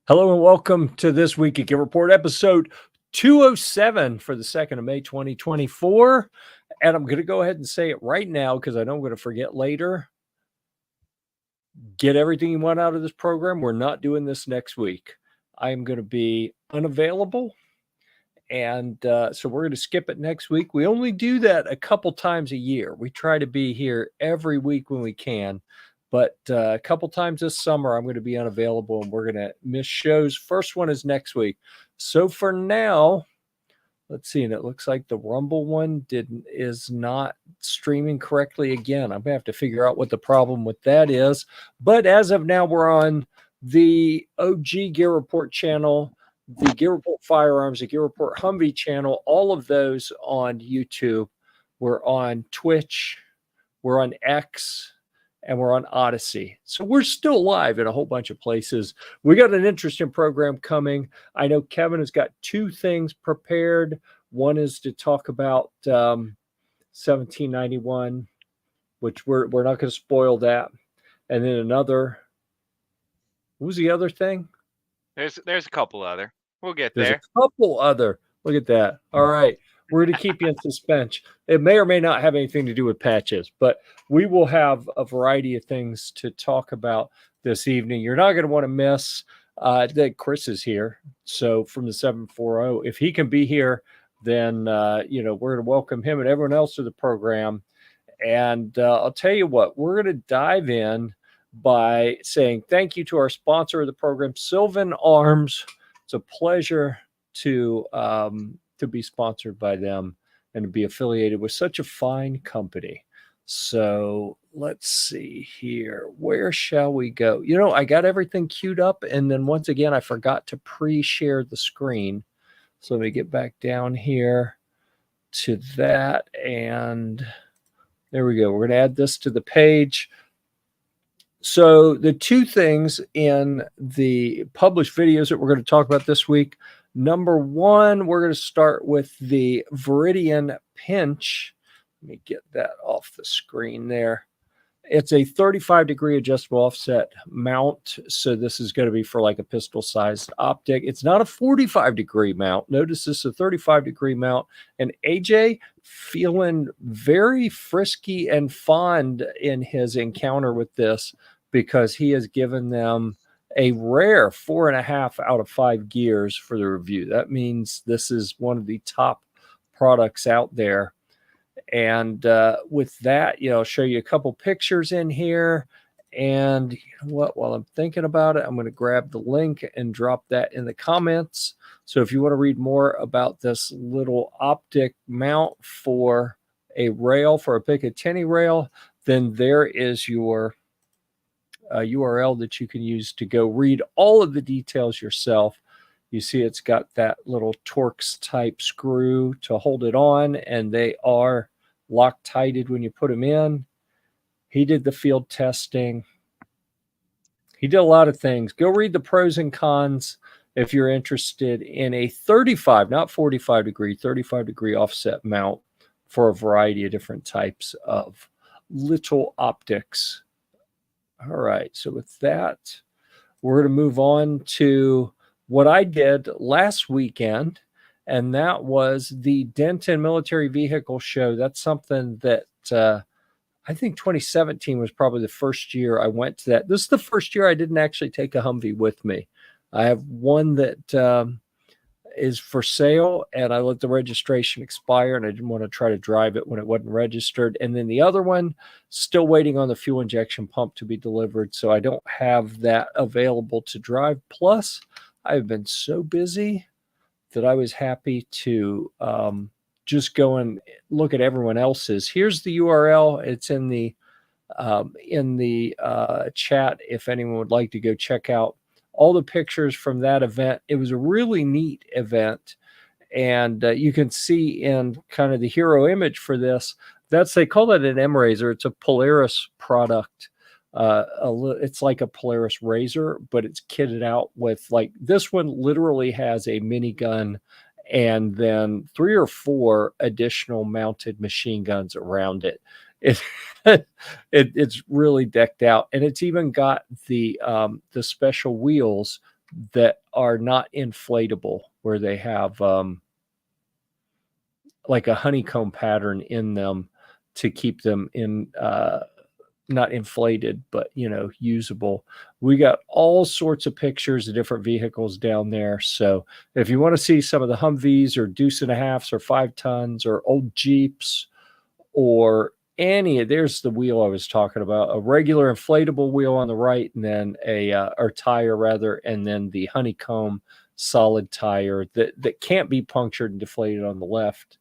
Hello and welcome to this week at GearReport episode 207 for the 2nd of May 2024. And I'm going to go ahead and say it right now because I know I'm going to forget later. Get everything you want out of this program. We're not doing this next week. I am going to be unavailable. And so we're going to skip it next week. We only do that a couple times a year. We try to be here every week when we can. But a couple times this summer, I'm going to be unavailable and we're going to miss shows. First one is next week. So for now, let's see. And it looks like the Rumble one is not streaming correctly again. I'm going to have to figure out what the problem with that is. But as of now, we're on the OG GearReport channel, the GearReport Firearms, the GearReport Humvee channel, all of those on YouTube. We're on Twitch. We're on X. And we're on Odyssey. So we're still live in a whole bunch of places. We got an interesting program coming. I know Kevin has got two things prepared. One is to talk about 1791, which we're not going to spoil that. And then another, what was the other thing? There's a couple other. We'll get There's there. a couple other. Look at that. All right. We're going to keep you in suspense. It may or may not have anything to do with patches, but we will have a variety of things to talk about this evening. You're not going to want to miss that Chris is here. So from the 740, if he can be here, then, we're going to welcome him and everyone else to the program. And I'll tell you what, we're going to dive in by saying thank you to our sponsor of the program, Sylvan Arms. It's a pleasure to be sponsored by them and to be affiliated with such a fine company. So let's see here. Where shall we go? I got everything queued up, and then once again, I forgot to pre-share the screen. So let me get back down here to that, and there we go. We're going to add this to the page. So the two things in the published videos that we're going to talk about this week, number one, we're going to start with the Viridian Pinch. Let me get that off the screen there. It's a 35-degree adjustable offset mount. So this is going to be for like a pistol-sized optic. It's not a 45-degree mount. Notice this is a 35-degree mount. And AJ feeling very frisky and fond in his encounter with this because he has given them a rare 4.5 out of 5 gears for the review. That means this is one of the top products out there. And with that, I'll show you a couple pictures in here. And while I'm thinking about it, I'm going to grab the link and drop that in the comments. So if you want to read more about this little optic mount for a rail, for a Picatinny rail, then there is your URL that you can use to go read all of the details yourself. You see it's got that little Torx type screw to hold it on, and they are Loctited when you put them in. He did the field testing. He did a lot of things. Go read the pros and cons if you're interested in a 35, not 45 degree, 35 degree offset mount for a variety of different types of little optics. All right, so with that, we're going to move on to what I did last weekend, and that was the Denton Military Vehicle show. That's something that I think 2017 was probably the first year I went to that. This is the first year I didn't actually take a Humvee with me. I have one that is for sale, and I let the registration expire, and I didn't want to try to drive it when it wasn't registered. And then the other one, still waiting on the fuel injection pump to be delivered, so I don't have that available to drive. Plus, I've been so busy that I was happy to just go and look at everyone else's. Here's the URL. It's in the chat if anyone would like to go check out all the pictures from that event. It was a really neat event, and you can see in kind of the hero image for this, they call that an M-Razor. It's a Polaris product. It's like a Polaris Razor, but it's kitted out with, like, this one literally has a minigun and then 3 or 4 additional mounted machine guns around it. It's really decked out, and it's even got the special wheels that are not inflatable, where they have like a honeycomb pattern in them to keep them in not inflated, but usable. We got all sorts of pictures of different vehicles down there. So if you want to see some of the Humvees or deuce and a halfs or 5 tons or old Jeeps or there's the wheel I was talking about, a regular inflatable wheel on the right, and then or tire rather, and then the honeycomb solid tire that can't be punctured and deflated on the left.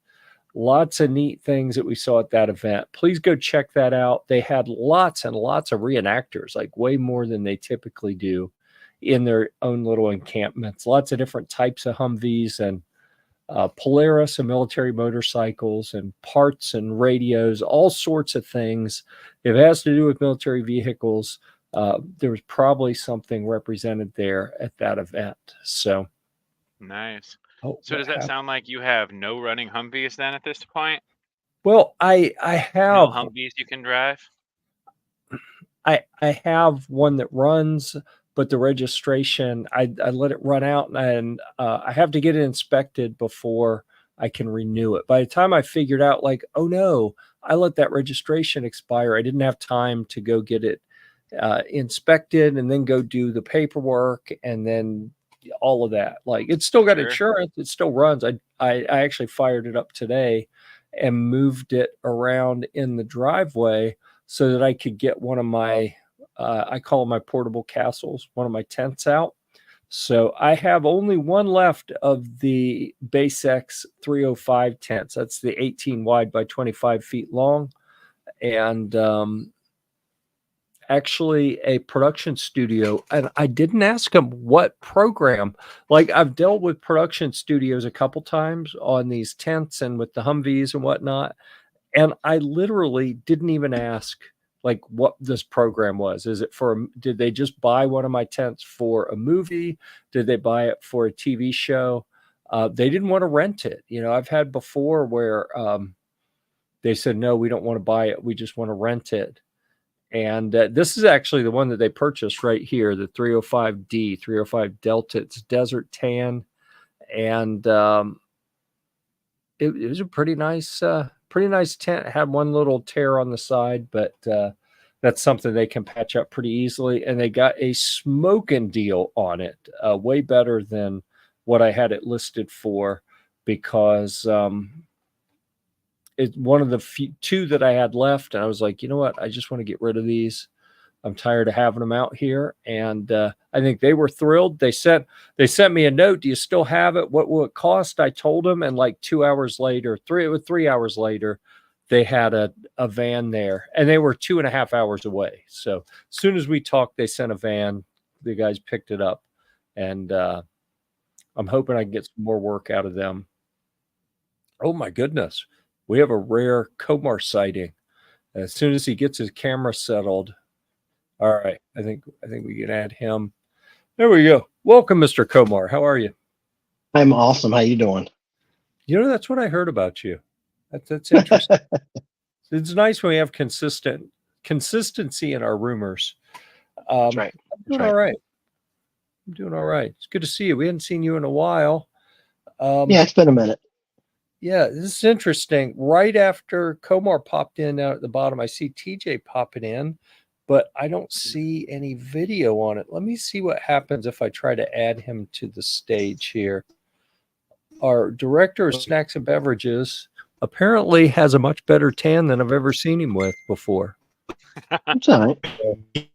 Lots of neat things that we saw at that event. Please go check that out. They had lots and lots of reenactors, like way more than they typically do in their own little encampments. Lots of different types of Humvees and Polaris and military motorcycles and parts and radios, all sorts of things. If it has to do with military vehicles, there was probably something represented there at that event. So nice. so does that sound like you have no running Humvees then at this point? Well, I have no Humvees you can drive. I have one that runs, but the registration I let it run out, and I have to get it inspected before I can renew it. By the time I figured out, like, oh no, I let that registration expire. I didn't have time to go get it inspected and then go do the paperwork and then all of that. Like, it's still got insurance, it still runs. I actually fired it up today and moved it around in the driveway so that I could get one of my I call them my portable castles, one of my tents out. So I have only one left of the BaseX 305 tents. That's the 18 wide by 25 feet long. And actually a production studio, and I didn't ask them what program. Like, I've dealt with production studios a couple times on these tents and with the Humvees and whatnot, and I literally didn't even ask like what this program was. Is it did they just buy one of my tents for a movie? Did they buy it for a TV show? They didn't want to rent it. I've had before where they said, no, we don't want to buy it, we just want to rent it. And this is actually the one that they purchased right here, the 305D, 305 Delta. It's desert tan. And it was a pretty nice tent. It had one little tear on the side, but that's something they can patch up pretty easily. And they got a smoking deal on it, way better than what I had it listed for, because it's one of the two that I had left. And I was like, you know what? I just want to get rid of these. I'm tired of having them out here. And I think they were thrilled. They sent me a note. Do you still have it? What will it cost? I told them. And like 3 hours later, they had a van there, and they were 2.5 hours away. So as soon as we talked, they sent a van. The guys picked it up, and I'm hoping I can get some more work out of them. Oh my goodness. We have a rare Komar sighting. As soon as he gets his camera settled. All right. I think we can add him. There we go. Welcome, Mr. Komar. How are you? I'm awesome. How you doing? That's what I heard about you. That's interesting. It's nice when we have consistency in our rumors. That's right. I'm doing all right. I'm doing all right. It's good to see you. We hadn't seen you in a while. Yeah, it's been a minute. Yeah, this is interesting. Right after Komar popped in out at the bottom, I see TJ popping in, but I don't see any video on it. Let me see what happens if I try to add him to the stage here. Our director of snacks and beverages apparently has a much better tan than I've ever seen him with before. It's all right.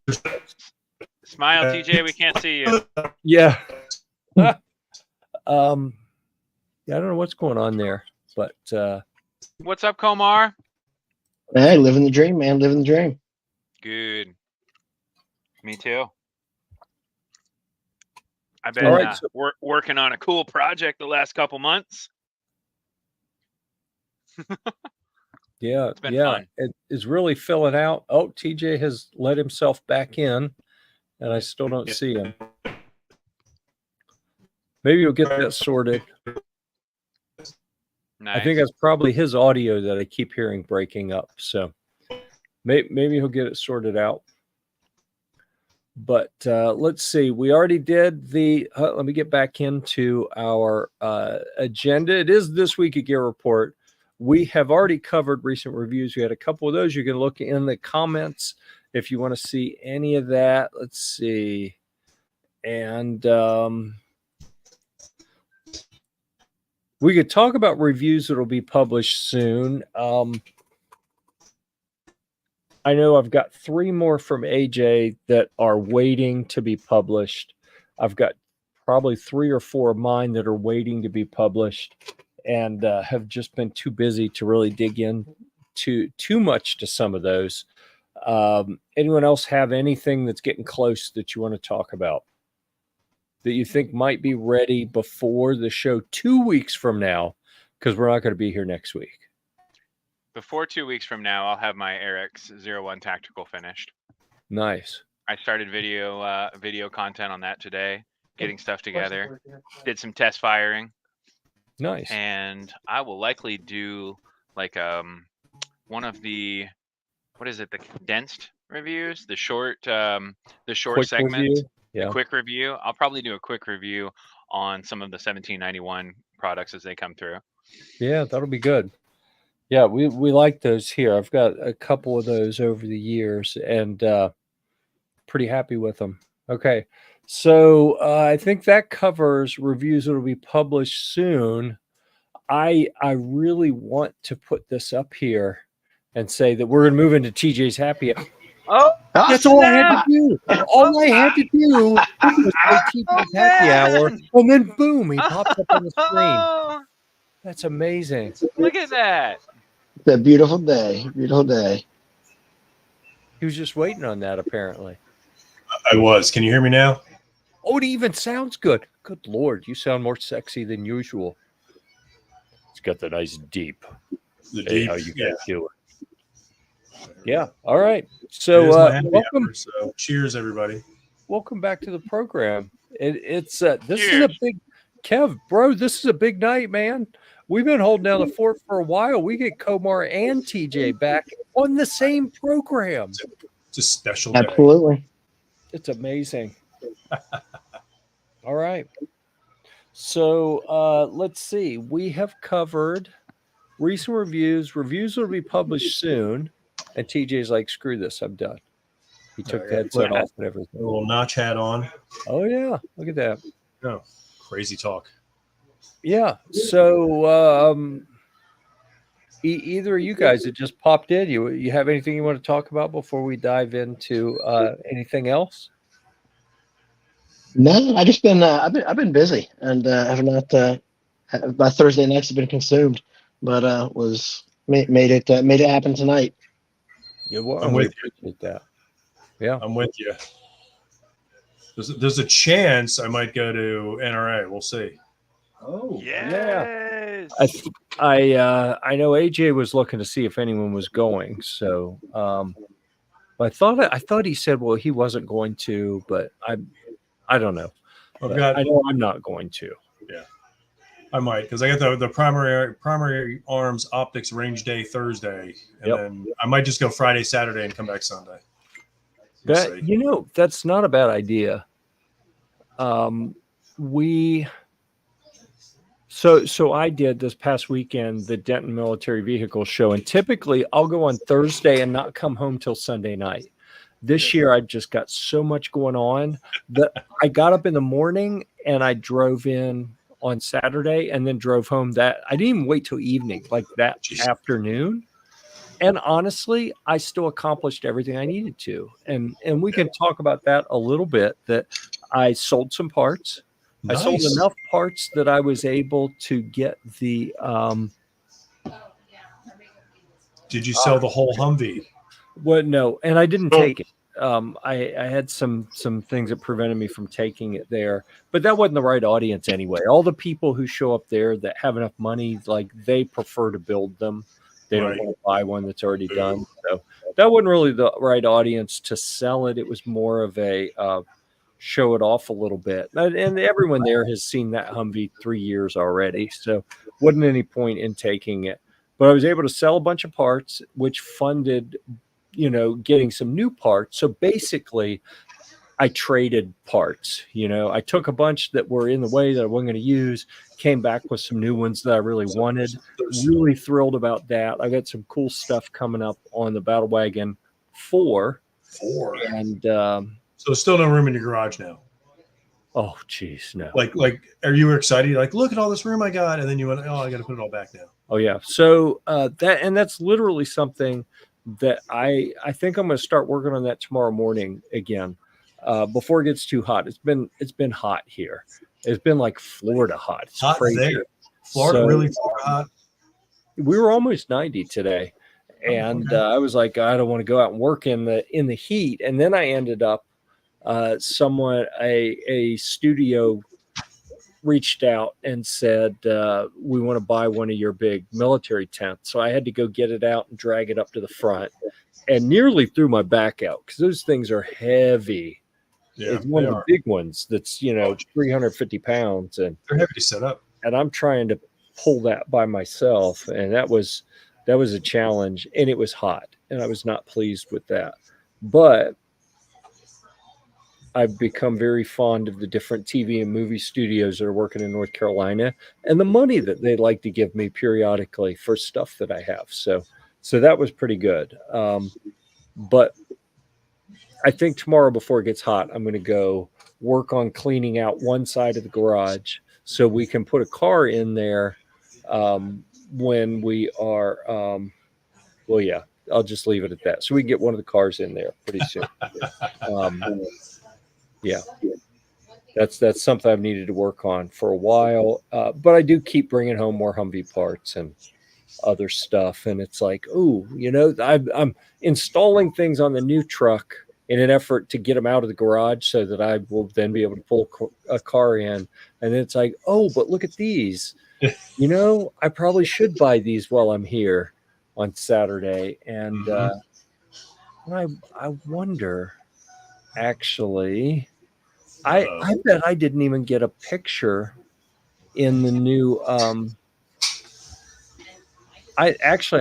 Smile, TJ. We can't see you. Yeah. Yeah, I don't know what's going on there, but what's up, Komar? Hey, living the dream, man. Living the dream. Good. Me too. I've been working on a cool project the last couple months. Yeah, it's been fun. It is really filling out. Oh, TJ has let himself back in, and I still don't see him. Maybe you'll get that sorted. Nice. I think that's probably his audio that I keep hearing breaking up. So maybe he'll get it sorted out. But let's see. We already did the. Let me get back into our agenda. It is this week at Gear Report. We have already covered recent reviews. We had a couple of those. You can look in the comments if you want to see any of that. Let's see. And we could talk about reviews that will be published soon. I know I've got 3 more from AJ that are waiting to be published. I've got probably 3 or 4 of mine that are waiting to be published, and have just been too busy to really dig in too much to some of those. Anyone else have anything that's getting close that you want to talk about that you think might be ready before the show 2 weeks from now? Because we're not going to be here next week. Before 2 weeks from now, I'll have my RX-01 Tactical finished. Nice. I started video content on that today, getting stuff together. Did some test firing. Nice. And I will likely do like one of the, what is it, the condensed reviews, the short Quick segments. review. Yeah. Quick review. I'll probably do a quick review on some of the 1791 products as they come through. Yeah, that'll be good. Yeah, we like those here. I've got a couple of those over the years, and pretty happy with them. Okay, so I think that covers reviews that will be published soon. I really want to put this up here and say that we're going to move into TJ's Happy Hour. Oh, That's all I had to do. All I had to do was say TJ's Happy Hour, and then boom, he popped up on the screen. That's amazing. Look at that. It's a beautiful day. Beautiful day. He was just waiting on that, apparently. I was. Can you hear me now? Oh, it even sounds good. Good Lord, you sound more sexy than usual. It's got the nice deep. The Hey, deep. how you Yeah. guys doing? Yeah. All right. So It is my happy welcome. hour, so cheers, everybody. Welcome back to the program. It's this is a big Kev, bro. This is a big night, man. We've been holding down the fort for a while. We get Komar and TJ back on the same program. It's a special day. Absolutely. It's amazing. All right. So let's see. We have covered recent reviews. Reviews will be published soon. And TJ's like, screw this, I'm done. He took the headset off and everything. A little notch hat on. Oh yeah, look at that. Oh, crazy talk. Yeah. So either of you guys that just popped in, you have anything you want to talk about before we dive into anything else? No, I just been I've been busy and have not my Thursday nights have been consumed, but made it happen tonight. Yeah, well, I'm we with you. appreciate that. Yeah. I'm with you. There's a chance I might go to NRA. We'll see. Oh Yes. I know AJ was looking to see if anyone was going, so I thought he said, well, he wasn't going to, but I don't know. I know I'm not going to. Yeah, I might, because I got the primary arms optics range day Thursday, and then I might just go Friday, Saturday, and come back Sunday. That's not a bad idea. So I did this past weekend the Denton Military Vehicle show, and typically I'll go on Thursday and not come home till Sunday night. This year I've just got so much going on that I got up in the morning and I drove in on Saturday and then drove home I didn't even wait till evening, like that afternoon. And honestly, I still accomplished everything I needed to. And we can talk about that a little bit, that I sold some parts. Nice. I sold enough parts that I was able to get the Did you sell the whole Humvee? Well, no, and I didn't take it. I had some things that prevented me from taking it there, but that wasn't the right audience anyway. All the people who show up there that have enough money, like, they prefer to build them. They don't want to buy one that's already done. So that wasn't really the right audience to sell it. It was more of a show it off a little bit. And everyone there has seen that Humvee 3 years already. So wasn't any point in taking it. But I was able to sell a bunch of parts, which funded, getting some new parts. So basically, I traded parts. You know, I took a bunch that were in the way that I wasn't going to use, came back with some new ones that I really wanted. Really thrilled about that. I got some cool stuff coming up on the Battlewagon 4. And so there's still no room in your garage now. oh, geez, no. Like, are you excited? You're like, look at all this room I got, and then you went, oh, I got to put it all back now. Oh yeah. So that's literally something that I think I'm going to start working on that tomorrow morning again, before it gets too hot. It's been hot here. It's been like Florida hot. It's hot crazy. there. Florida really hot. We were almost 90 today, and I was like, I don't want to go out and work in the heat. And then I ended up a studio reached out and said, we want to buy one of your big military tents. So I had to go get it out and drag it up to the front, and nearly threw my back out because those things are heavy. Yeah, it's one of the big ones that's 350 pounds, and they're heavy to set up. And I'm trying to pull that by myself, and that was a challenge, and it was hot, and I was not pleased with that. But I've become very fond of the different TV and movie studios that are working in North Carolina, and the money that they like to give me periodically for stuff that I have. So that was pretty good. But I think tomorrow, before it gets hot, I'm going to go work on cleaning out one side of the garage so we can put a car in there when we are. Well, yeah, I'll just leave it at that. So we can get one of the cars in there pretty soon. Yeah, that's something I've needed to work on for a while. But I do keep bringing home more Humvee parts and other stuff. And it's like, oh, I'm installing things on the new truck in an effort to get them out of the garage so that I will then be able to pull a car in. And then it's like, oh, but look at these. I probably should buy these while I'm here on Saturday. And I wonder, actually, I bet I didn't even get a picture in the new. I'm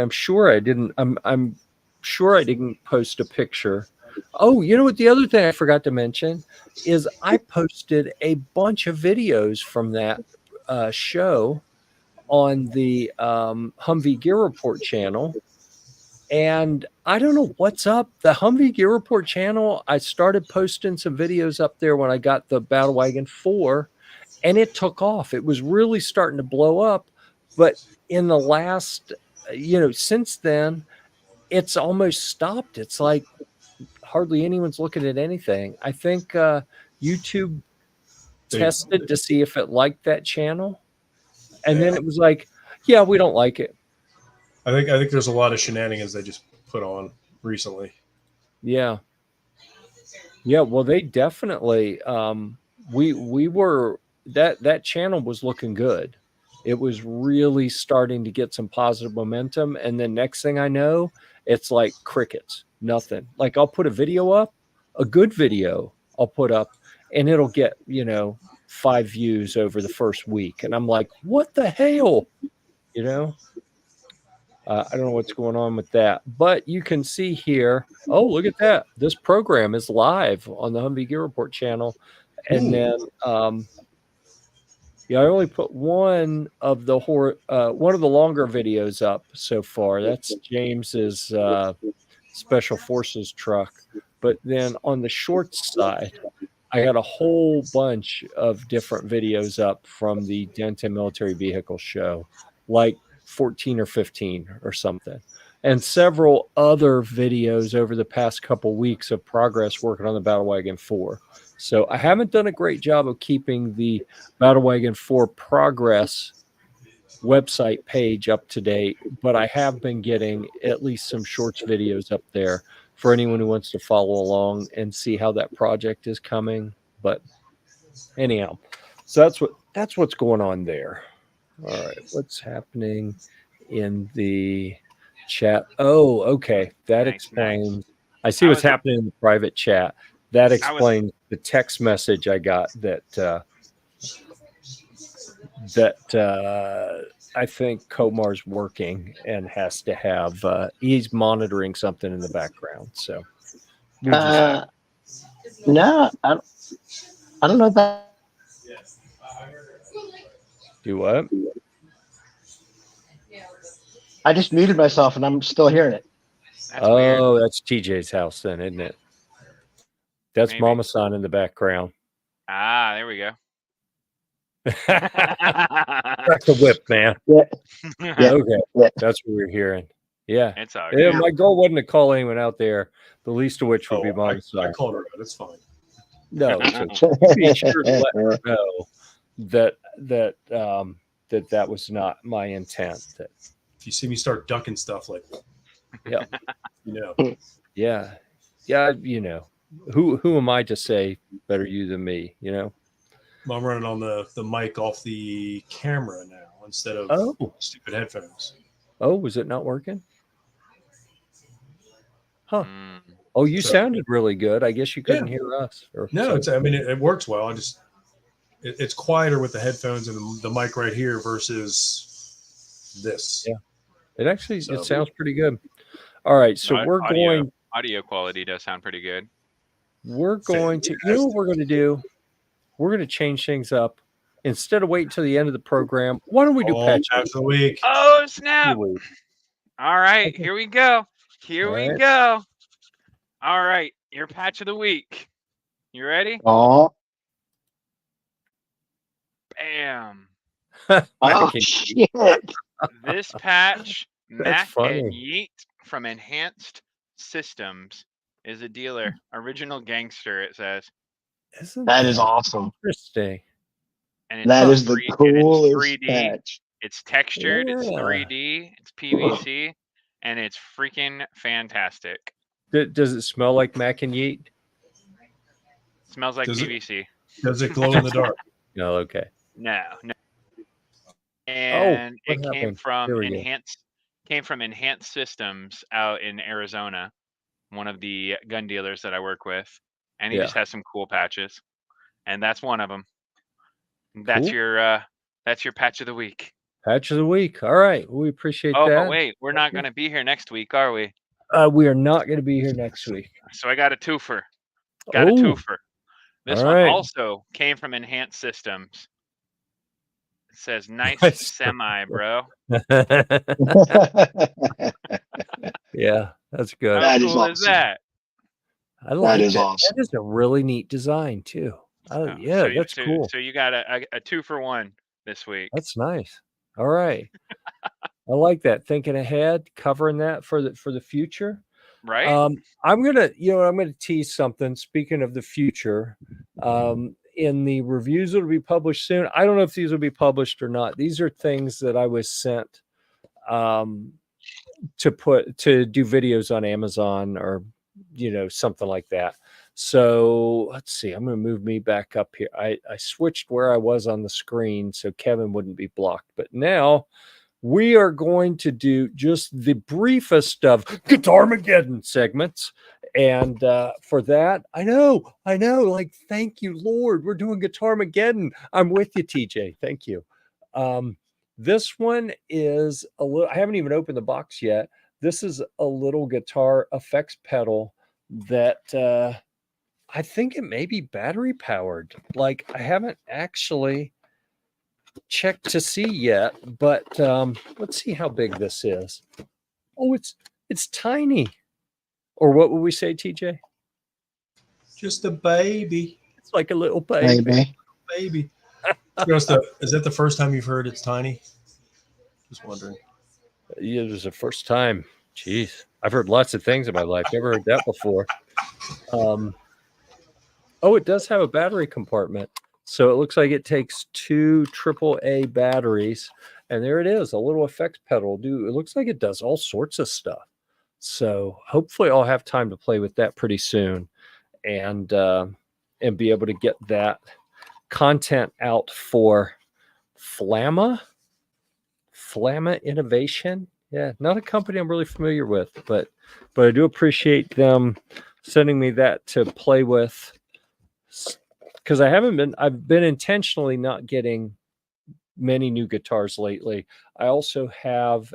sure I didn't. I'm sure I didn't post a picture. Oh, you know what? The other thing I forgot to mention is I posted a bunch of videos from that show on the Humvee GearReport channel. And I don't know what's up. The Humvee GearReport channel, I started posting some videos up there when I got the Battlewagon 4, and it took off. It was really starting to blow up. But in the last, since then, it's almost stopped. It's like hardly anyone's looking at anything. I think YouTube tested to see if it liked that channel. And then it was like, yeah, we don't like it. I think there's a lot of shenanigans they just put on recently. Yeah. Well, they definitely. We were that channel was looking good. It was really starting to get some positive momentum, and then next thing I know, it's like crickets, nothing. Like I'll put a video up, a good video I'll put up, and it'll get 5 views over the first week, and I'm like, what the hell, I don't know what's going on with that, but you can see here. Oh, look at that! This program is live on the Humvee GearReport channel, and then I only put one of the longer videos up so far. That's James's Special Forces truck, but then on the short side, I got a whole bunch of different videos up from the Denton Military Vehicle show, like 14 or 15 or something, and several other videos over the past couple weeks of progress working on the Battlewagon 4. So I haven't done a great job of keeping the Battlewagon 4 progress website page up to date, but I have been getting at least some shorts videos up there for anyone who wants to follow along and see how that project is coming. But anyhow, so that's what's going on there. All right, what's happening in the chat? Oh, okay. That explains. I see what's happening in the private chat. That explains the text message I got that I think Komar's working and has to have he's monitoring something in the background. So No, I don't know that. Do what? I just muted myself and I'm still hearing it. That's weird. Oh, that's TJ's house then, isn't it? That's Maybe. Mama San in the background. Ah, there we go. Crack the whip, man. Yeah. Okay. Yeah. That's what we're hearing. Yeah. It's all Yeah, good. my goal wasn't to call anyone out there, the least of which would be I Mama San. called her out. It's fine. No, so be sure to let her know that that was not my intent. That, If you see me start ducking stuff like, yeah, you know, yeah, you know, who am I to say better you than me? You know. I'm running on the mic off the camera now instead of stupid headphones. Oh, was it not working? Huh. Mm. Oh, you So- sounded really good. I guess you couldn't hear us. Or No, I mean, it works well. It's quieter with the headphones and the mic right here versus this. Yeah. It actually So- it sounds pretty good. All right, so we're going Audio quality does sound pretty good. to you know what we're going to do? We're going to change things up. Instead of waiting till the end of the program, why don't we do patch Patch of the week. Oh snap! week? All right, Okay. here we go. Here All we right. go. All right, your patch of the week. You ready? Oh, Bam. oh shit. This patch, Mac funny. and Yeet from Enhanced Systems, is a dealer. Original gangster, it says. Isn't That is awesome. interesting? And it's That is the 3D and it's coolest 3D. patch. It's textured, it's Yeah. 3D, it's PVC, and it's freaking fantastic. Does it smell like mac and yeet? Smells like Does it? PVC. Does it glow in the dark? No, okay. No. And what it came happened? from There we go. Enhanced Systems out in Arizona, one of the gun dealers that I work with, and he Yeah. just has some cool patches, and that's one of them. That's Cool. your patch of the week. Patch of the week. All right. We appreciate Oh, that. but wait, we're not going to be here next week, are we? We are not going to be here next week. So I got a twofer. Got a Oh, twofer. This all one right. also came from Enhanced Systems. It says nice Nice. semi, bro. Yeah, that's good. How That is cool is awesome. that? I like is that. awesome. That is a really neat design too. Oh, Yeah, so that's cool. So you got a 2-for-1 this week. That's nice. All right. I like that. Thinking ahead, covering that for the future. Right? I'm gonna tease something. Speaking of the future, in the reviews that'll be published soon. I don't know if these will be published or not. These are things that I was sent to do videos on Amazon or something like that. So let's see. I'm going to move me back up here. I switched where I was on the screen so Kevin wouldn't be blocked. But now we are going to do just the briefest of Guitarmageddon segments. And for that, I know, like, thank you, Lord. We're doing Guitarmageddon. I'm with you, TJ. Thank you. This one is a little, I haven't even opened the box yet. This is a little guitar effects pedal that I think it may be battery powered. Like, I haven't actually checked to see yet, but let's see how big this is. Oh, it's tiny. Or what would we say, TJ? Just a baby. It's like a little baby. Maybe. Baby. Is that the first time you've heard it's tiny? Just wondering. Yeah, it was the first time. Jeez. I've heard lots of things in my life. Never heard that before. Oh, it does have a battery compartment. So it looks like it takes 2 AAA batteries. And there it is, a little effects pedal. Dude, it looks like it does all sorts of stuff. So hopefully I'll have time to play with that pretty soon and be able to get that content out for Flamma Innovation. Yeah, not a company I'm really familiar with, but I do appreciate them sending me that to play with, because I've been intentionally not getting many new guitars lately. I also have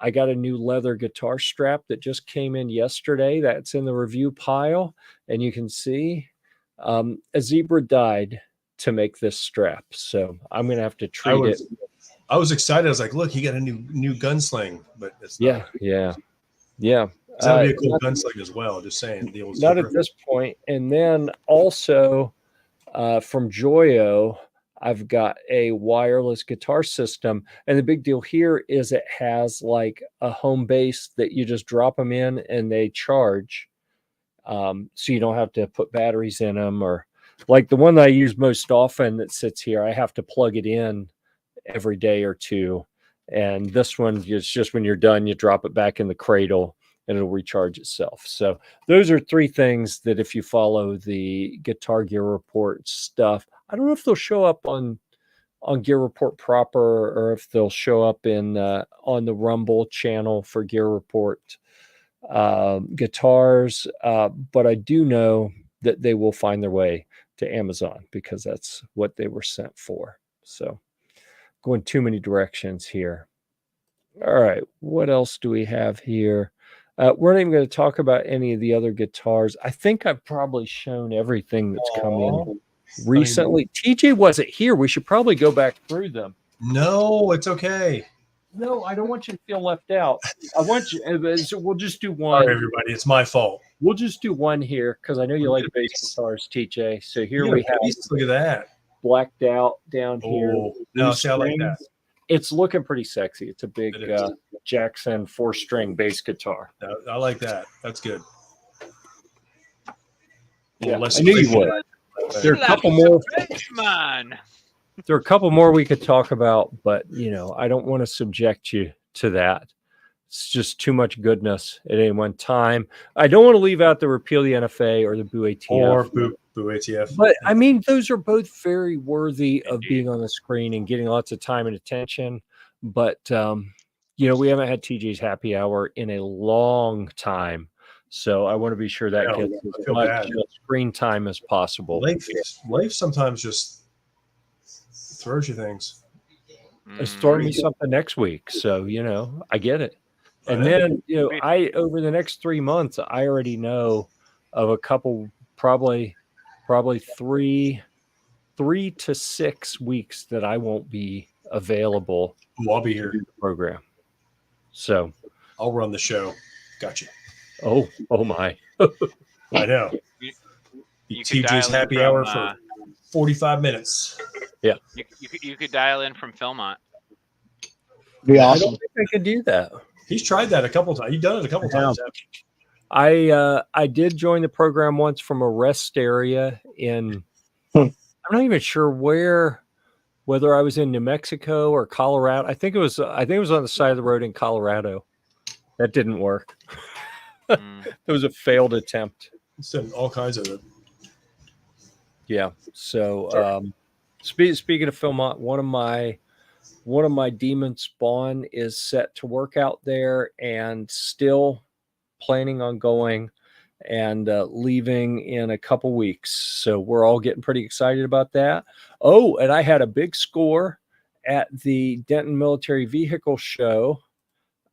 I got a new leather guitar strap that just came in yesterday. That's in the review pile. And you can see a zebra died to make this strap. So I'm going to have to treat it. I was excited. I was like, look, he got a new gunsling, but it's not. Yeah. That'll be a cool gunsling as well. Just saying. The old not zebra. at this point. And then also from Joyo, I've got a wireless guitar system. And the big deal here is it has like a home base that you just drop them in and they charge. So you don't have to put batteries in them, or like the one that I use most often that sits here, I have to plug it in every day or two. And this one is just when you're done, you drop it back in the cradle and it'll recharge itself. So those are three things that if you follow the Guitar Gear Report stuff, I don't know if they'll show up on Gear Report proper or if they'll show up in on the Rumble channel for Gear Report guitars, but I do know that they will find their way to Amazon because that's what they were sent for. So going too many directions here. All right, what else do we have here? We're not even going to talk about any of the other guitars. I think I've probably shown everything that's come in recently. TJ wasn't here. We should probably go back through them. No, it's okay. No, I don't want you to feel left out. I want you. So we'll just do one. Sorry, everybody. It's my fault. We'll just do one here because I know you like bass guitars, TJ. So here we have. Look at that. Blacked out down here. No, see, I like that. It's looking pretty sexy. It's a big Jackson 4-string bass guitar. I like that. That's good. Yeah, I knew you would. There are a couple more. There are a couple more we could talk about, but I don't want to subject you to that. It's just too much goodness at any one time. I don't want to leave out the repeal the NFA or the Boo ATF. Or Boo ATF. But I mean, those are both very worthy of being on the screen and getting lots of time and attention. But we haven't had TJ's happy hour in a long time. So I want to be sure that gets as much screen time as possible. Life sometimes just throws you things. It's throwing me something next week. So, I get it. And then, over the next 3 months, I already know of a couple, probably 3 to 6 weeks that I won't be available. I'll be here. The program. So I'll run the show. Gotcha. Oh my. I know. You TJ's happy hour for 45 minutes. Yeah. You could dial in from Philmont. Be awesome. I don't think I could do that. He's tried that a couple times. You've done it a couple times. I did join the program once from a rest area in I'm not even sure whether I was in New Mexico or Colorado. I think it was on the side of the road in Colorado. That didn't work. It was a failed attempt. It's done all kinds of it. Yeah. So speaking of Philmont, one of my Demon Spawn is set to work out there and still planning on going and leaving in a couple weeks. So we're all getting pretty excited about that. Oh, and I had a big score at the Denton Military Vehicle show.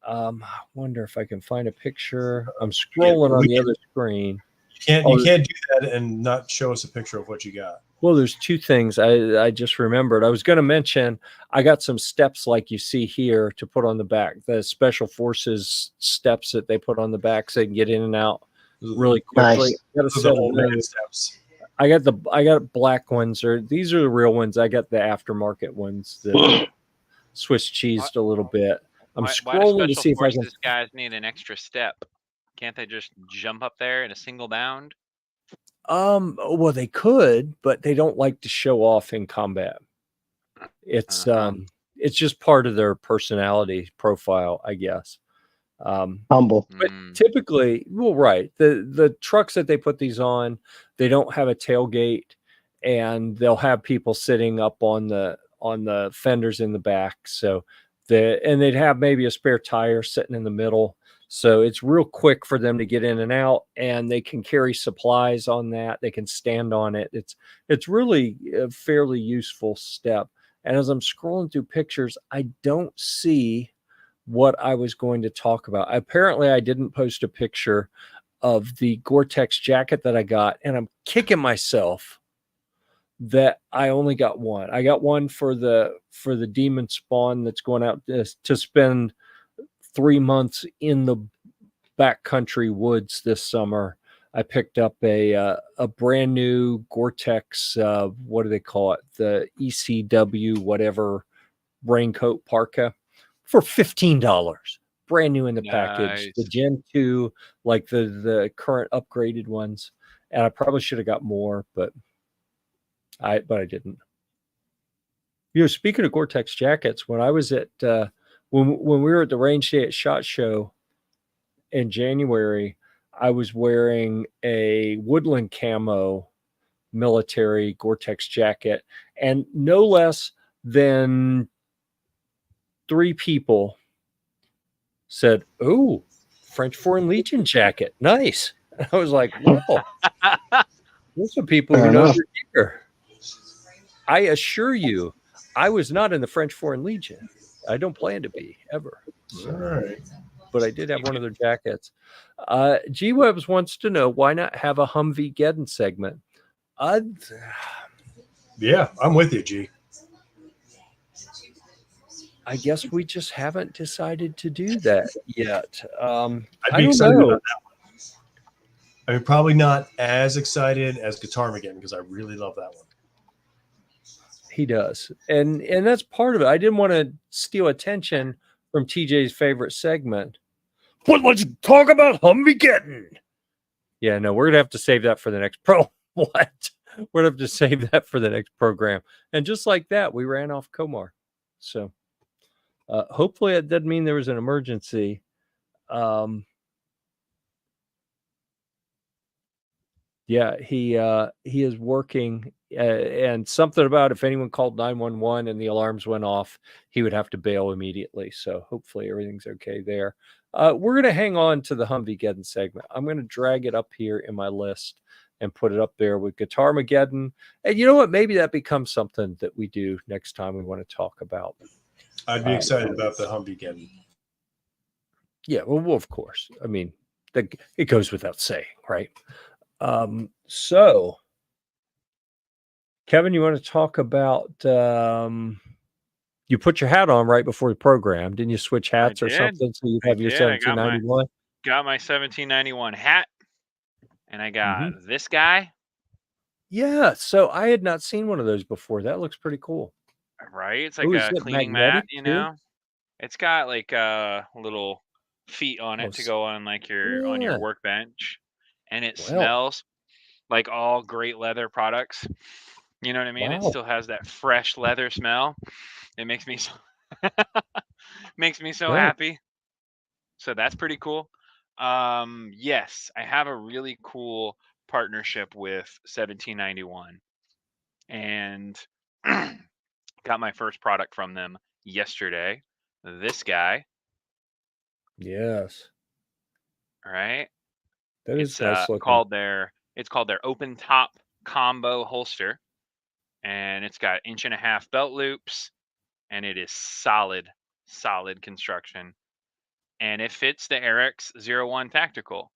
I wonder if I can find a picture. I'm scrolling on the other screen. You can't do that and not show us a picture of what you got. Well, there's two things I just remembered. I was going to mention I got some steps like you see here to put on the back, the Special Forces steps that they put on the back so they can get in and out really quickly. Nice. I got black ones, or these are the real ones. I got the aftermarket ones that Swiss cheesed a little bit. I'm scrolling to see if I can. These guys need an extra step. Can't they just jump up there in a single bound? Well, they could, but they don't like to show off in combat. It's just part of their personality profile, I guess. Humble. But typically, well, right. The trucks that they put these on, they don't have a tailgate, and they'll have people sitting up on the fenders in the back. So they'd have maybe a spare tire sitting in the middle. So it's real quick for them to get in and out, and they can carry supplies on that. They can stand on it. It's really a fairly useful step. And as I'm scrolling through pictures, I don't see what I was going to talk about. Apparently, I didn't post a picture of the Gore-Tex jacket that I got, and I'm kicking myself that I only got one. I got one for the demon spawn that's going out to spend 3 months in the backcountry woods this summer. I picked up a brand new Gore-Tex, what do they call it? The ECW, whatever, raincoat parka for $15. Brand new in the package. The Nice. Gen 2, like the current upgraded ones. And I probably should have got more, but I didn't. You know, speaking of Gore-Tex jackets, when I was at when we were at the range day at SHOT Show in January, I was wearing a woodland camo military Gore-Tex jacket, and no less than 3 people said, "Oh, French Foreign Legion jacket, nice." And I was like, "Whoa, those are people who Fair know enough. their gear." I assure you, I was not in the French Foreign Legion. I don't plan to be ever. All right. But I did have one of their jackets. G-Webs wants to know, why not have a Humvee Geddon segment? Yeah, I'm with you, G. I guess we just haven't decided to do that yet. I'd I be don't excited know. about that one. I mean, probably not as excited as GuitarMageddon because I really love that one. He does. And that's part of it. I didn't want to steal attention from TJ's favorite segment. But let's talk about Humvee Geddon. Yeah, no, we're going to have to save that for the next What? We're going to have to save that for the next program. And just like that, we ran off Komar. So hopefully it doesn't mean there was an emergency. Yeah, he is working, and something about if anyone called 911 and the alarms went off, he would have to bail immediately. So hopefully everything's okay there. We're going to hang on to the Humvee Geddon segment. I'm going to drag it up here in my list and put it up there with GuitarMageddon. And you know what? Maybe that becomes something that we do next time we want to talk about. I'd be excited about the Humvee Geddon. Yeah, well, of course. I mean, it goes without saying, right? So Kevin, you want to talk about you put your hat on right before the program, didn't you? Switch hats or something, so you have your 1791. Got my 1791 hat, and I got this guy. Yeah, so I had not seen one of those before. That looks pretty cool. Right, it's like Ooh, a cleaning mat, you know. It's got like little feet on it to go on like on your workbench, and it smells like all great leather products. You know what I mean? It still has that fresh leather smell. It makes me so happy. So that's pretty cool. Yes, I have a really cool partnership with 1791, and got my first product from them yesterday. This guy. Yes. All right. That is nice looking. It's called their open top combo holster, and it's got 1.5-inch belt loops, and it is solid construction, and it fits the RX 01 Tactical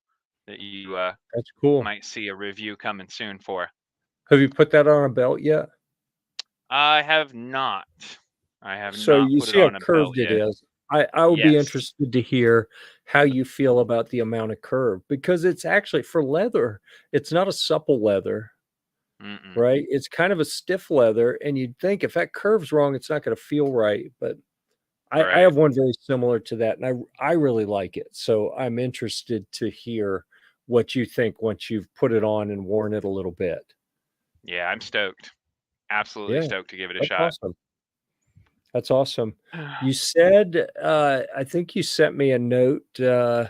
that you that's cool. Might see a review coming soon for. Have you put that on a belt yet? I have not. I have so not you put see it how on a curved belt it yet. is. I would be interested to hear how you feel about the amount of curve, because it's actually, for leather, it's not a supple leather. Right? It's kind of a stiff leather, and you'd think if that curve's wrong, it's not going to feel right. But I have one very similar to that, and I really like it. So I'm interested to hear what you think once you've put it on and worn it a little bit. Yeah, I'm stoked. Absolutely stoked to give it a shot. Awesome. That's awesome. You said, I think you sent me a note in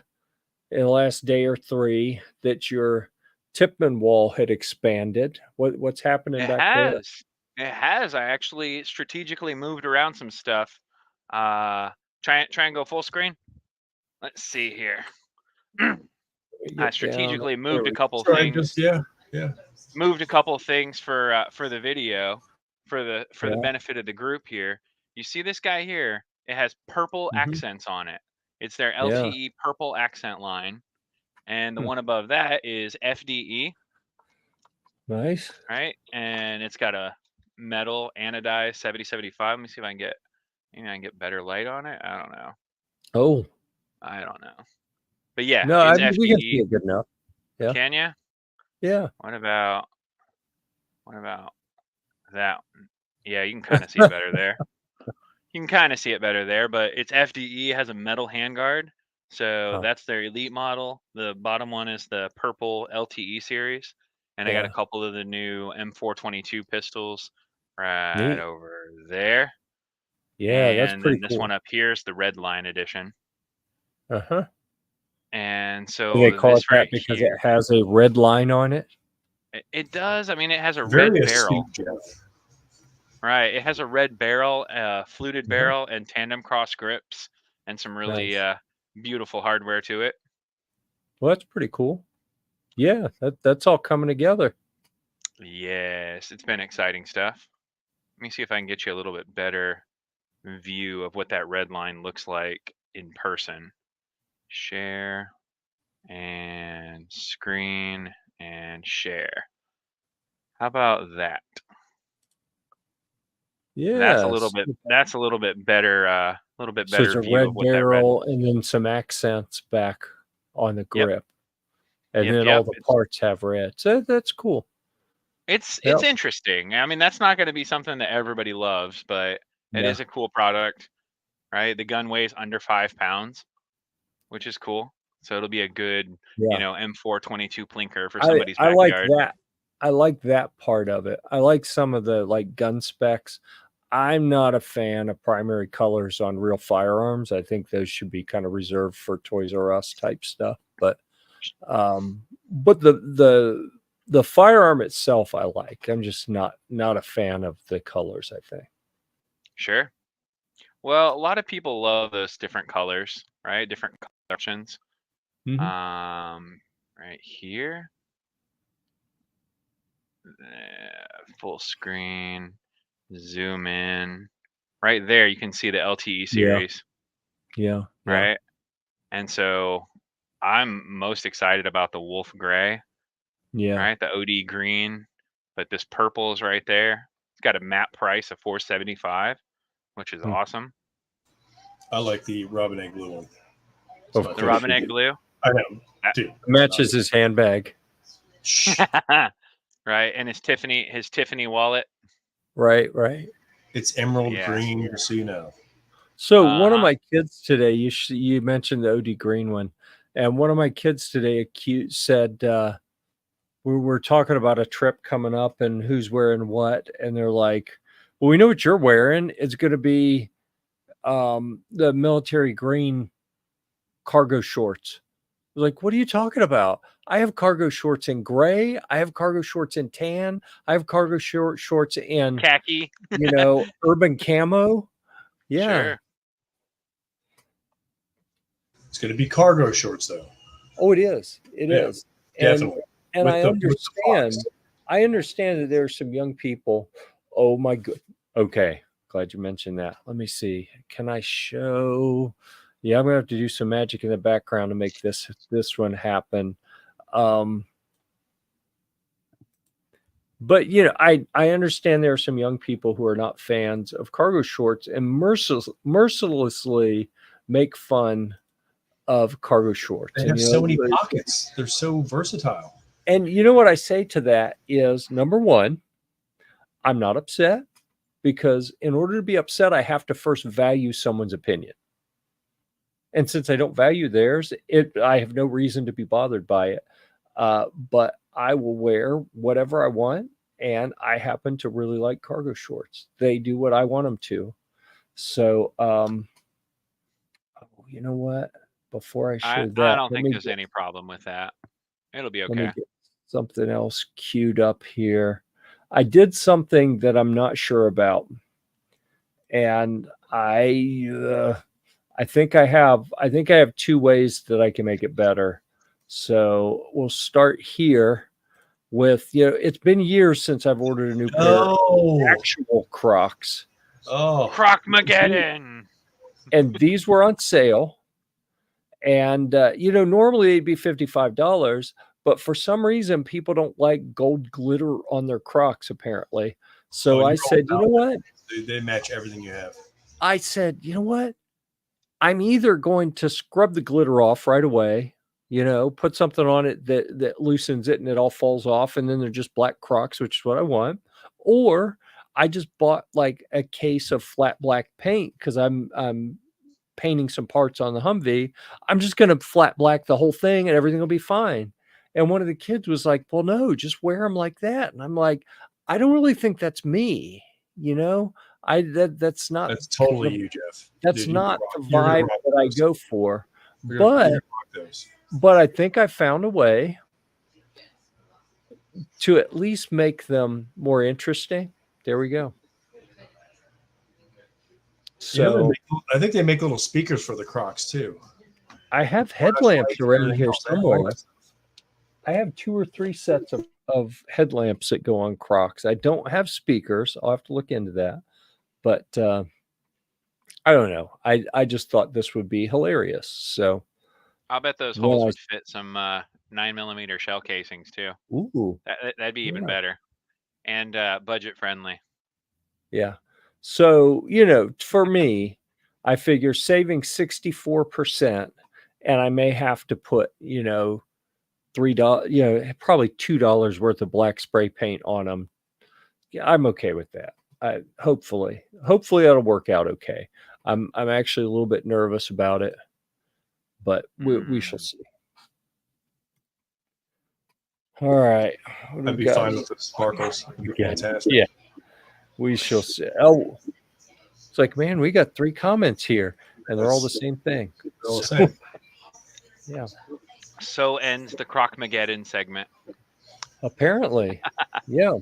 the last day or 3 that your Tipman wall had expanded. What's happening back there? It has. I actually strategically moved around some stuff. Try and go full screen. Let's see here. I strategically moved a couple things. Moved a couple things for the video, for the benefit of the group here. You see this guy here? It has purple accents on it. It's their LTE purple accent line. And the one above that is FDE. Nice. Right? And it's got a metal anodized 7075. Let me see if I can get better light on it. I don't know. Oh. I don't know. But yeah, no, it's we can see FDE. it good enough. Yeah. Can you? Yeah. What about that? Yeah, you can kind of see it better there. You can kind of see it better there, but it's FDE, has a metal handguard. So that's their elite model. The bottom one is the purple LTE series. And I got a couple of the new M422 pistols right over there. Yeah, that's pretty then this cool. one up here is the red line edition. Uh-huh. And so Do they call this it that right because here, it has a red line on it? it does. I mean, it has a Very red astute, barrel. Jeff. Right. It has a red barrel, fluted barrel, and tandem cross grips, and some really beautiful hardware to it. Well, that's pretty cool. Yeah, that's all coming together. Yes, it's been exciting stuff. Let me see if I can get you a little bit better view of what that red line looks like in person. Share and screen and share. How about that? Yeah, That's a little bit better. A little bit so better it's a view red of what that barrel and then some accents back on the grip, and then all the parts have red. So that's cool. It's interesting. I mean, that's not going to be something that everybody loves, but it is a cool product, right? The gun weighs under 5 pounds, which is cool. So it'll be a good, M422 plinker for somebody's backyard. I like that. I like that part of it. I like some of the gun specs. I'm not a fan of primary colors on real firearms. I think those should be kind of reserved for Toys R Us type stuff. But the firearm itself I like. I'm just not a fan of the colors, I think. Sure. Well, a lot of people love those different colors, right? Different options. Right here. Full screen. Zoom in. Right there, you can see the LTE series. Yeah. Right? And so I'm most excited about the Wolf Gray. Yeah. Right? The OD green. But this purple is right there. It's got a map price of $475, which is awesome. I like the Robin Egg blue one. The Robin Egg blue? I know. Dude, matches his handbag. Right. And his Tiffany wallet. Right. It's emerald green, just so you know. So one of my kids today, you mentioned the OD green one, and one of my kids today said we were talking about a trip coming up and who's wearing what, and they're like, well, we know what you're wearing. It's going to be the military green cargo shorts. I was like, what are you talking about? I have cargo shorts in gray. I have cargo shorts in tan. I have cargo shorts in khaki, urban camo. Yeah. Sure. It's going to be cargo shorts, though. Oh, it is. It is. Definitely. And I understand that there are some young people. Oh my good. Okay. Glad you mentioned that. Let me see. Can I show? Yeah, I'm gonna have to do some magic in the background to make this one happen. But I understand there are some young people who are not fans of cargo shorts and mercilessly make fun of cargo shorts. They have so many pockets. They're so versatile. And you know what I say to that is, number one, I'm not upset, because in order to be upset, I have to first value someone's opinion. And since I don't value theirs, I have no reason to be bothered by it. But I will wear whatever I want, and I happen to really like cargo shorts. They do what I want them to. So, you know what? Before I show that, I don't think there's any problem with that. It'll be okay. Let me get something else queued up here. I did something that I'm not sure about, and I think I have 2 ways that I can make it better. So we'll start here with, it's been years since I've ordered a new pair of actual Crocs. Oh, Crocmageddon. and these were on sale. And normally it'd be $55, but for some reason people don't like gold glitter on their Crocs apparently. So I said, you know what? They match everything you have. I said, you know what? I'm either going to scrub the glitter off right away, put something on it that loosens it and it all falls off, and then they're just black Crocs, which is what I want. Or I just bought like a case of flat black paint because I'm painting some parts on the Humvee. I'm just going to flat black the whole thing and everything will be fine. And one of the kids was like, well, no, just wear them like that. And I'm like, I don't really think that's me. That's totally you, Jeff. That's not the vibe that I go for. But I think I found a way to at least make them more interesting. There we go. So I think they make little speakers for the Crocs too. I have headlamps around here somewhere. I have 2 or 3 sets of headlamps that go on Crocs. I don't have speakers. I'll have to look into that. But I don't know. I just thought this would be hilarious. So I'll bet those holes would fit some 9mm shell casings too. Ooh, that'd be even better, and budget friendly. Yeah. So for me, I figure saving 64%, and I may have to put $3, probably $2 worth of black spray paint on them. Yeah, I'm okay with that. Hopefully that'll work out okay. I'm actually a little bit nervous about it, but we shall see. All right. I'd be fine with the sparkles. Fantastic. Yeah. We shall see. Oh, it's like, man, we got 3 comments here, and they're all the same thing. All the same. Yeah. So ends the Crocmageddon segment. Apparently. Yeah.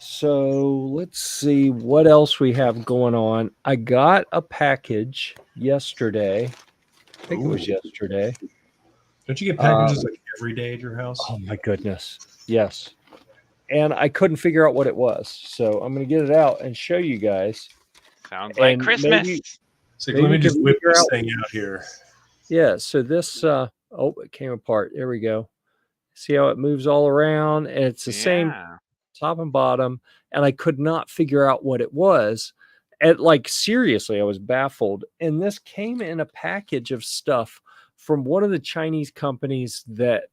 So let's see what else we have going on. I got a package yesterday. I think it was yesterday. Don't you get packages like every day at your house? Oh my goodness. Yes. And I couldn't figure out what it was. So I'm going to get it out and show you guys. Sounds like Christmas. Let me just whip this thing out here. Yeah. So this, it came apart. There we go. See how it moves all around? And it's the same top and bottom. And I could not figure out what it was. And seriously, I was baffled. And this came in a package of stuff from one of the Chinese companies that,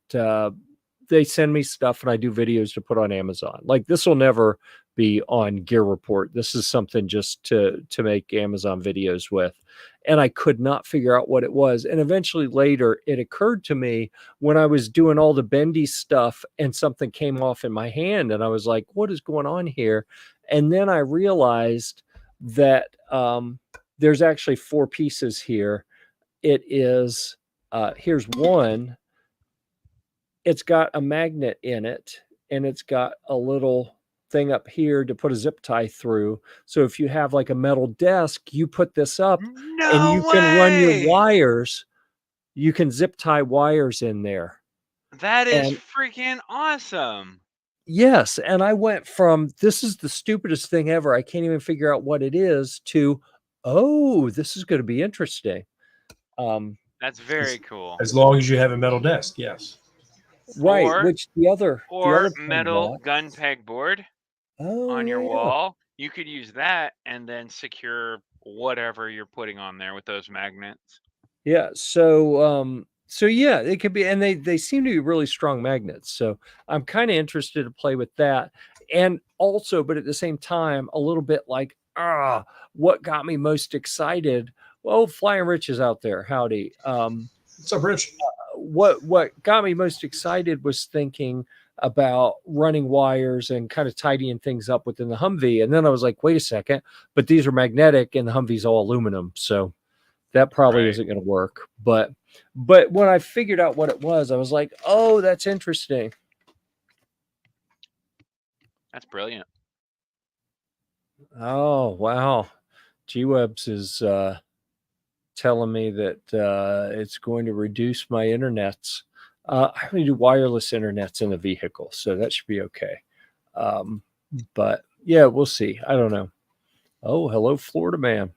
they send me stuff and I do videos to put on Amazon. This will never be on GearReport. This is something just to make Amazon videos with. And I could not figure out what it was. And eventually later it occurred to me when I was doing all the bendy stuff and something came off in my hand and I was like, what is going on here? And then I realized that there's actually 4 pieces here. It is, here's one. It's got a magnet in it, and it's got a little thing up here to put a zip tie through. So if you have like a metal desk, you put this up and you can run your wires. You can zip tie wires in there. That is freaking awesome. Yes. And I went from, this is the stupidest thing ever, I can't even figure out what it is, to, oh, this is going to be interesting. That's very cool. As long as you have a metal desk, yes. Right, which the other metal gun peg board on your wall. You could use that and then secure whatever you're putting on there with those magnets. Yeah, so yeah, it could be, and they seem to be really strong magnets. So I'm kind of interested to play with that, and also, but at the same time, a little bit like, what got me most excited? Well, Flying Rich is out there. Howdy. What's up, Rich? What got me most excited was thinking about running wires and kind of tidying things up within the Humvee. And then I was like, wait a second, but these are magnetic and the Humvee's all aluminum. So that probably isn't going to work. But when I figured out what it was, I was like, oh, that's interesting. That's brilliant. Oh, wow. G-Webs is telling me that it's going to reduce my internets. I only do wireless internets in the vehicle, so that should be okay. But yeah, we'll see. I don't know. Oh, hello, Florida man.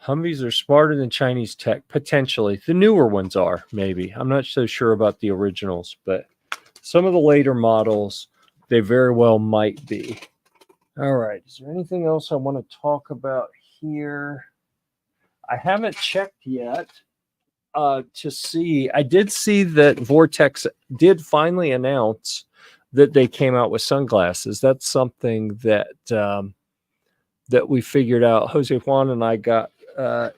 Humvees are smarter than Chinese tech, potentially. The newer ones are, maybe. I'm not so sure about the originals, but some of the later models, they very well might be. All right. Is there anything else I want to talk about here? I haven't checked yet to see. I did see that Vortex did finally announce that they came out with sunglasses. That's something that that we figured out. Jose Juan and I got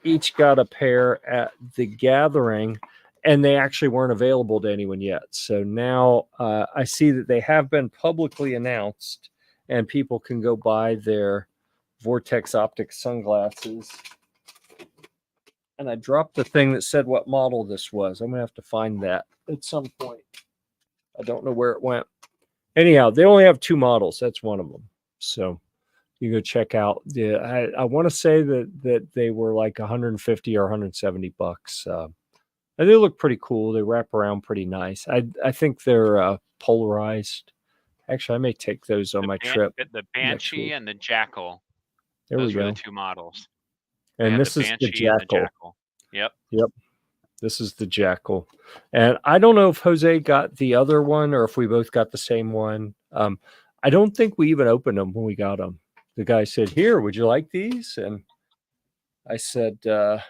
each got a pair at the gathering, and they actually weren't available to anyone yet. So now I see that they have been publicly announced, and people can go buy their Vortex Optics sunglasses. And I dropped the thing that said what model this was. I'm going to have to find that at some point. I don't know where it went. Anyhow, they only have 2 models. That's one of them. So you go check out. I want to say that they were like 150 or 170 bucks. And they look pretty cool. They wrap around pretty nice. I think they're polarized. Actually, I may take those on my trip. The Banshee and the Jackal. Those were the 2 models. And this is the Jackal. Yep. This is the Jackal. And I don't know if Jose got the other one or if we both got the same one. I don't think we even opened them when we got them. The guy said, "Here, would you like these?" And I said, "Of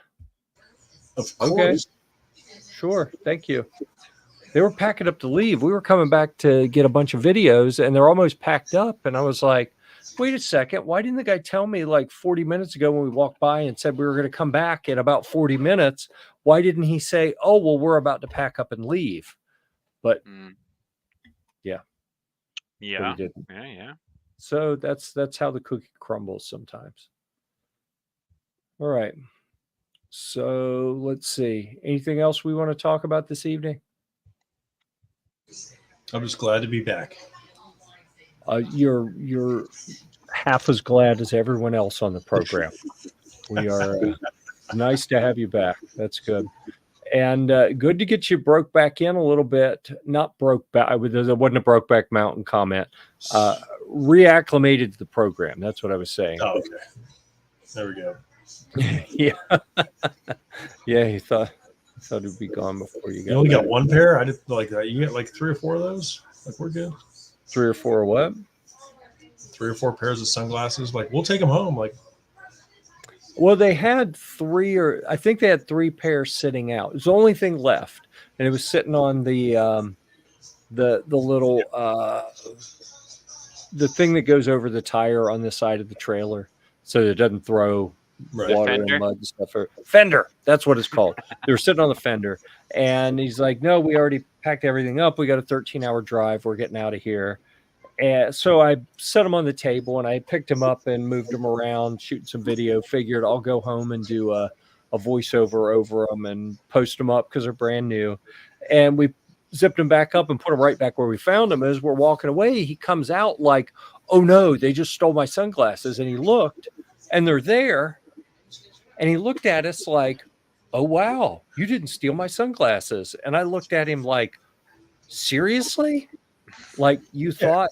course. Okay, sure, thank you." They were packing up to leave. We were coming back to get a bunch of videos, and they're almost packed up. And I was like, wait a second. Why didn't the guy tell me like 40 minutes ago when we walked by and said we were going to come back in about 40 minutes? Why didn't he say, oh, well, we're about to pack up and leave? But yeah. Yeah. But he didn't. Yeah. So that's how the cookie crumbles sometimes. All right. So let's see. Anything else we want to talk about this evening? I'm just glad to be back. You're half as glad as everyone else on the program. We are nice to have you back. That's good. And good to get you broke back in a little bit. Not broke back. There wasn't a Brokeback Mountain comment. Reacclimated to the program. That's what I was saying. Oh, okay. There we go. Yeah. Yeah, he thought it'd be gone before you got. You only got 1 pair? I didn't like that. You get like 3 or 4 of those? Like we're good. 3 or 4 what? 3 or 4 pairs of sunglasses. Like we'll take them home. Like, well, they had 3 I think they had 3 pairs sitting out. It was the only thing left, and it was sitting on the little the thing that goes over the tire on the side of the trailer, so that it doesn't throw water and mud and stuff. Fender, that's what it's called. They were sitting on the fender, and he's like, "No, we already packed everything up. We got a 13-hour drive. We're getting out of here." And so I set them on the table, and I picked them up and moved them around, shooting some video. Figured I'll go home and do a voiceover over them and post them up because they're brand new. And we zipped them back up and put them right back where we found them. As we're walking away, he comes out like, "Oh no, they just stole my sunglasses." And he looked, and they're there. And he looked at us like, "Oh wow, you didn't steal my sunglasses." And I looked at him like, "Seriously? Like you thought?"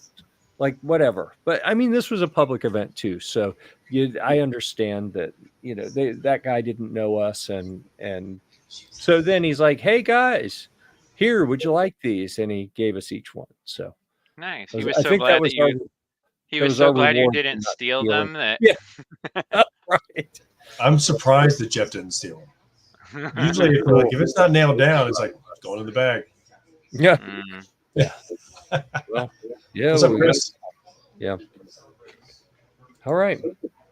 Like whatever. But I mean, this was a public event too, so I understand that, you know, that guy didn't know us, and so then he's like, "Hey guys, here, would you like these?" And he gave us each one. So nice. He was so glad that you. He was so glad you didn't steal them. That yeah, right. I'm surprised that Jeff didn't steal them. Usually, if it's not nailed down, it's like going in the bag. Yeah. Yeah. Well, yeah. What's up, Chris? Yeah. All right.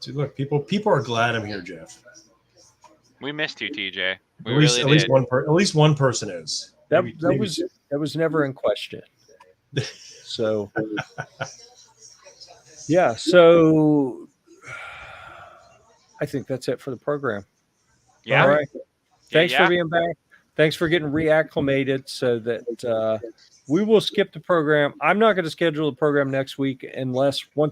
See, look, people are glad I'm here, Jeff. We missed you, TJ. At least one person is. That was never in question. So yeah. So I think that's it for the program. Yeah. All right. Thanks for being back. Thanks for getting reacclimated so that we will skip the program. I'm not going to schedule the program next week unless when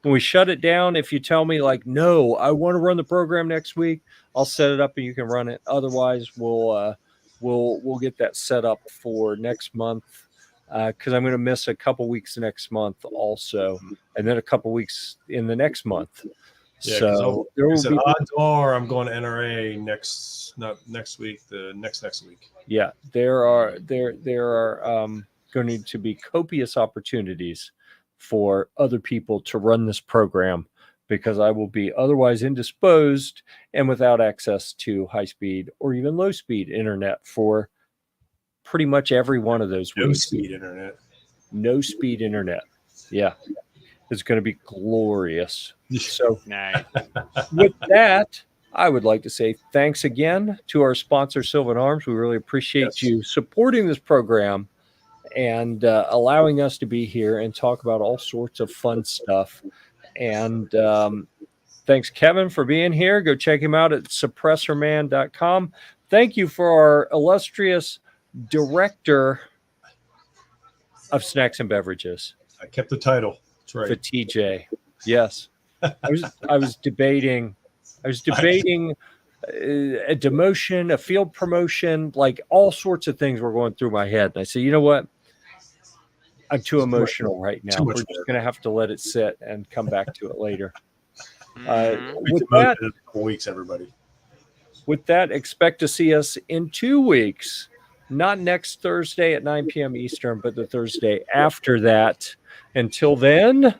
we shut it down, if you tell me like, no, I want to run the program next week, I'll set it up and you can run it. Otherwise, we'll get that set up for next month because I'm going to miss a couple weeks next month also, and then a couple weeks in the next month. Yeah, so there will be odds are I'm going to NRA not next week, the next week. Yeah, there are going to be copious opportunities for other people to run this program because I will be otherwise indisposed and without access to high speed or even low speed internet for pretty much every one of those weeks. No speed internet. No speed internet. Yeah. It's going to be glorious. So nice. With that, I would like to say thanks again to our sponsor, Sylvan Arms. We really appreciate you supporting this program and allowing us to be here and talk about all sorts of fun stuff. And thanks, Kevin, for being here. Go check him out at suppressorman.com. Thank you for our illustrious director of snacks and beverages. I kept the title. That's right. For TJ. Yes. I was debating a demotion, a field promotion, like all sorts of things were going through my head. And I said, you know what? I'm too emotional right now. We're just going to have to let it sit and come back to it later. With that, in a couple weeks, everybody. With that, expect to see us in 2 weeks. Not next Thursday at 9 p.m. Eastern, but the Thursday after that. Until then,